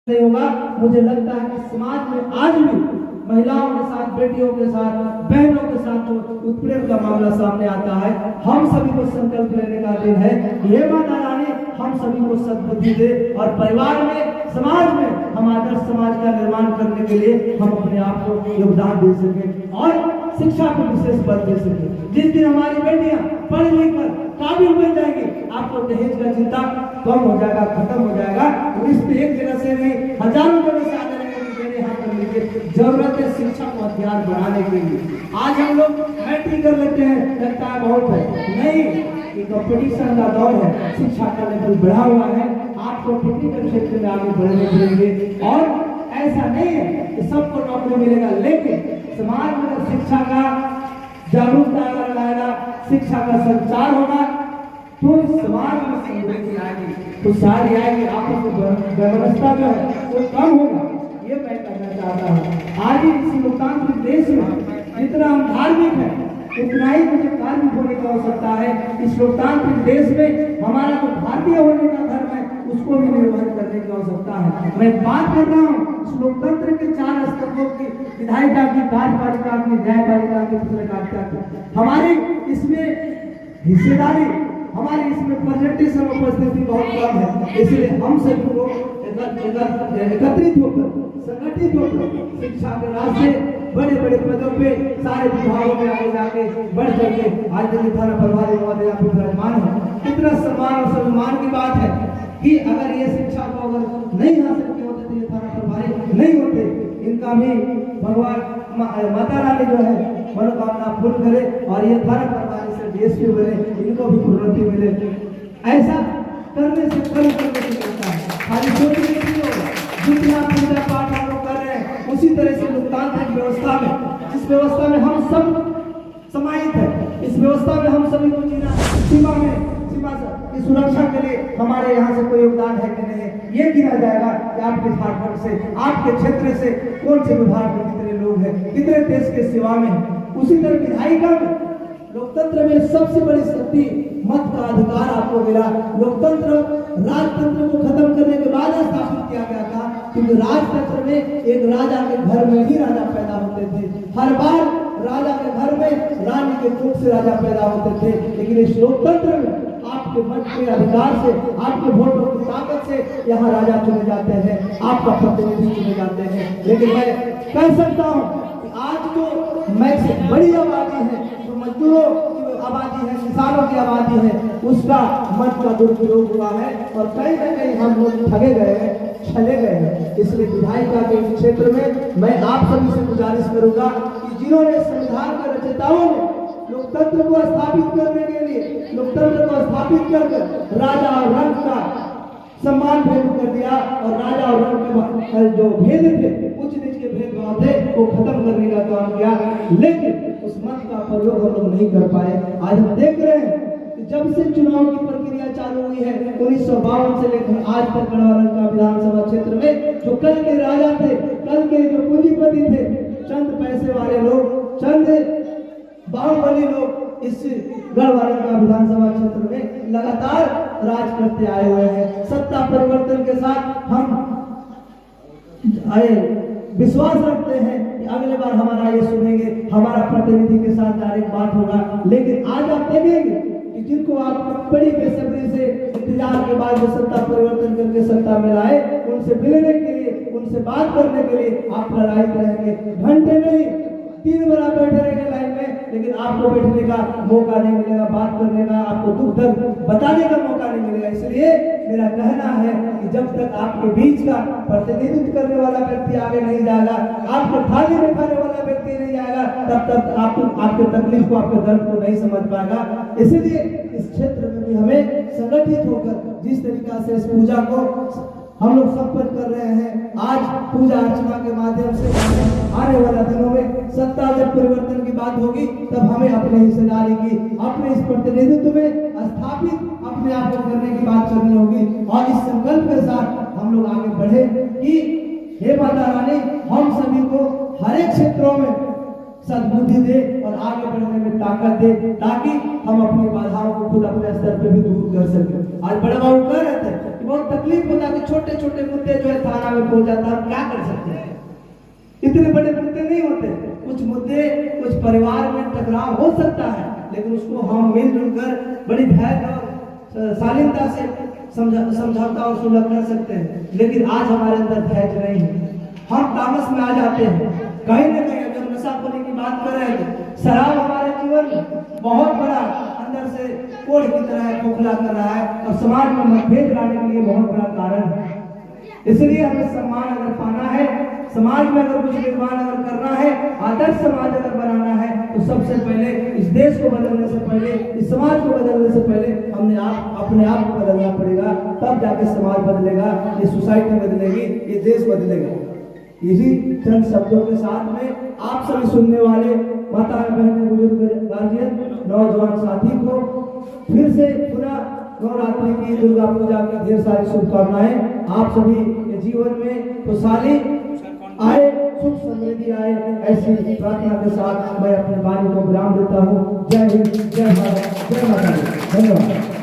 नहीं होगा। मुझे लगता है कि समाज में आज भी महिलाओं के साथ, बेटियों के साथ, बहनों के साथ जो उत्पीड़न का मामला सामने आता है, हम सभी को संकल्प लेने का दिन है। ये माता रानी हम सभी को सद्बुद्धि दे और परिवार में, समाज में हम आदर्श समाज का निर्माण करने के लिए हम अपने आप को योगदान दे सके और शिक्षा को विशेष बल दे सके। जिस दिन हमारी बेटियां पढ़ लिख कर काबिल बन जाएंगी, आपको दहेज का चिंता कम हो जाएगा, खत्म हो जाएगा। और इस पे एक जगह से नहीं, हजारों जगह से आने मेरे हाथ कर लीजिए। जरूरत है शिक्षा को हथियार बढ़ाने के लिए। आज हम लोग मैट्रिक कर लेते हैं, लगता है बहुत है, नहीं, ये कंपटीशन का दौर है। शिक्षा का लेवल बढ़ा हुआ है, आपको टेक्निकल क्षेत्र में आगे बढ़ने पड़ेंगे और ऐसा नहीं है कि सबको नौकरी मिलेगा, लेकिन समाज में शिक्षा का जागरूकता अगर लाएगा, शिक्षा का संचार होगा तो समाज में समृद्धि आएगी, खुशहाली आएगी, आपस में व्यवस्था जो है वो कम होगा। ये मैं कहना चाहता हूँ। आज इस लोकतांत्रिक देश में जितना हम धार्मिक है उतना ही मुझे कार्मिक होने की आवश्यकता है। इस लोकतांत्रिक देश में हमारा जो भारतीय होने का धर्म है उसको भी निर्वहन करने की आवश्यकता है। मैं बात कर रहा हूँ इस लोकतंत्र के 4 स्तंभों की, विधायिका की, कार्यपालिका की, न्यायपालिका की, पत्रकारिता की। हमारी इसमें हिस्सेदारी, हमारी इसमें प्रेजेंटेशन उपस्थिति बहुत कम है। इसलिए हम सभी को एकत्रित होकर, संगठित होकर शिक्षा के रास्ते बड़े बड़े पदों पे सारे विभागों में आगे जाके बढ़ करके आज दिल्ली थाना प्रभारी महोदय आपको विराजमान है। कितना सम्मान और सम्मान की बात है कि अगर ये शिक्षा को अगर नहीं हासिल किए होते तो ये थाना प्रभारी नहीं होते। इनका भी भगवान माता रानी जो है मनोकामना पूर्ण करे और ये थाना प्रभारी से डीएसपी बने, इनको भी प्रोन्नति मिले। ऐसा करने से कल करने से करता है, खाली सोचने से नहीं होगा। जितना पूजा पाठ हम लोग कर रहे हैं उसी तरह से लोकतांत्रिक व्यवस्था में, जिस व्यवस्था में हम सब समाहित है, इस व्यवस्था में हम सभी को जीना, सीमा में की सुरक्षा के लिए हमारे यहाँ से कोई योगदान है कि नहीं है, ये गिना जाएगा कि आपके झारखंड से, आपके क्षेत्र से कौन से विभाग में कितने लोग हैं, कितने देश के सेवा में हैं। उसी तरह विधायिका में, लोकतंत्र में सबसे बड़ी शक्ति मत का अधिकार आपको मिला। लोकतंत्र राजतंत्र को खत्म करने के बाद स्थापित किया गया था, क्योंकि राजतंत्र में एक राजा के घर में ही राजा पैदा होते थे। हर बार राजा के घर में रानी के कोख से राजा पैदा होते थे, लेकिन इस लोकतंत्र में आपके मत के अधिकार से, आपके वोटों की ताकत से यहाँ राजा चुने जाते हैं, आपका प्रतिनिधि चुने जाते हैं। लेकिन मैं कह सकता हूँ कि आज जो मैक्स बड़ी आबादी है, जो मजदूरों की आबादी है, किसानों की आबादी है, उसका मत का दुरुपयोग हुआ है और कहीं न कहीं हम लोग ठगे गए हैं, छले गए हैं। इसलिए विधायिका के क्षेत्र में मैं आप सभी से गुजारिश करूंगा कि जिन्होंने संविधान के रचयिताओं ने लोकतंत्र को स्थापित करने के लिए, लोकतंत्र को स्थापित कर राजा और रंग का सम्मान भेद कर दिया और राजा और रंग के जो भेद थे, उच्च नीच के भेदभाव थे, वो खत्म करने का काम किया, लेकिन उस मत का प्रयोग हम लोग नहीं कर पाए। आज हम देख रहे हैं कि जब से चुनाव की प्रक्रिया चालू हुई है 1952 से लेकर आज तक गढ़वाल का विधानसभा क्षेत्र में जो कल के राजा थे, कल के जो पूंजीपति थे, चंद पैसे वाले लोग, चंद बाहुबली लोग इस गढ़वाल का विधानसभा क्षेत्र में लगातार राज करते आए हुए हैं। सत्ता परिवर्तन के साथ हम विश्वास रखते हैं कि अगले बार हमारा ये सुनेंगे, हमारा प्रतिनिधि के साथ डायरेक्ट बात होगा। लेकिन आज आप देखेंगे कि जिनको आप बड़ी बेसब्री से इंतजार के बाद जो सत्ता परिवर्तन करके सत्ता में लाए, उनसे मिलने के लिए, उनसे बात करने के लिए आप लड़ाई रहेंगे। घंटे नहीं 3 बार बैठे रहेंगे लाइन में, लेकिन आपको बैठने का मौका नहीं मिलेगा, बात करने का, आपको दुख दर्द बताने का मौका नहीं मिलेगा। इसलिए मेरा कहना है कि जब तक आपके बीच का प्रतिनिधित्व करने वाला व्यक्ति आगे नहीं जाएगा, आपको थाली में खाने वाला व्यक्ति नहीं आएगा, तब तक आपके तकलीफ को, आपके दर्द को नहीं समझ पाएगा। इसलिए इस क्षेत्र में भी हमें संगठित होकर जिस तरीका से इस पूजा को हम लोग संपन्न कर रहे हैं, आज पूजा अर्चना के माध्यम से आने वाला दिनों में सत्ता जब परिवर्तन की बात होगी तब हमें अपने हिस्सेदारी की, अपने इस प्रतिनिधित्व में स्थापित अपने आप को करने की बात करनी होगी और इस संकल्प के साथ हम लोग आगे बढ़े कि हे माता रानी हम सभी को हर एक क्षेत्रों में सद्बुद्धि दे और आगे बढ़ने में ताकत दे, ताकि हम अपनी बाधाओं को खुद अपने स्तर पे भी दूर कर सकें। आज बड़े बाबू कह रहे थे तो बहुत तकलीफ होता है कि छोटे छोटे मुद्दे जो है थाना में पहुंच जाता है, हम क्या कर सकते हैं। इतने बड़े मुद्दे नहीं होते, कुछ मुद्दे कुछ परिवार में टकराव हो सकता है, लेकिन उसको हम मिलजुल कर बड़ी धैर्य और शालीनता से समझौता और सुलह कर सकते हैं। लेकिन आज हमारे अंदर धैर्य नहीं है, हम तामस में आ जाते हैं। कहीं ना कहीं अगर नशाखोरी की बात करें, शराब हमारे जीवन में बहुत बड़ा अंदर से कोढ़ की तरह खोखला कर रहा है और समाज में मतभेद लाने के लिए बहुत बड़ा कारण है। इसलिए हमें सम्मान अगर पाना है, समाज में अगर कुछ निर्माण अगर करना है, आदर्श समाज अगर बनाना है, तो सबसे पहले इस देश को बदलने से पहले, इस समाज को बदलने से पहले हमने अपने आप को बदलना पड़ेगा। तब जाके समाज बदलेगा, ये सोसाइटी बदलेगी, ये देश बदलेगा। इसी चंद शब्दों के साथ में आप सभी सुनने वाले माता बहनें, बुजुर्ग, गार्जियन, नौजवान साथी को फिर से पुनः नवरात्रि की, दुर्गा पूजा की ढेर सारी शुभकामनाएं। आप सभी के जीवन में खुशहाली आए, सुख समृद्धि आए, ऐसी प्रार्थना के साथ मैं अपने वाणी को विराम देता हूँ। जय हिंद, जय भारत, जय माता दी। धन्यवाद।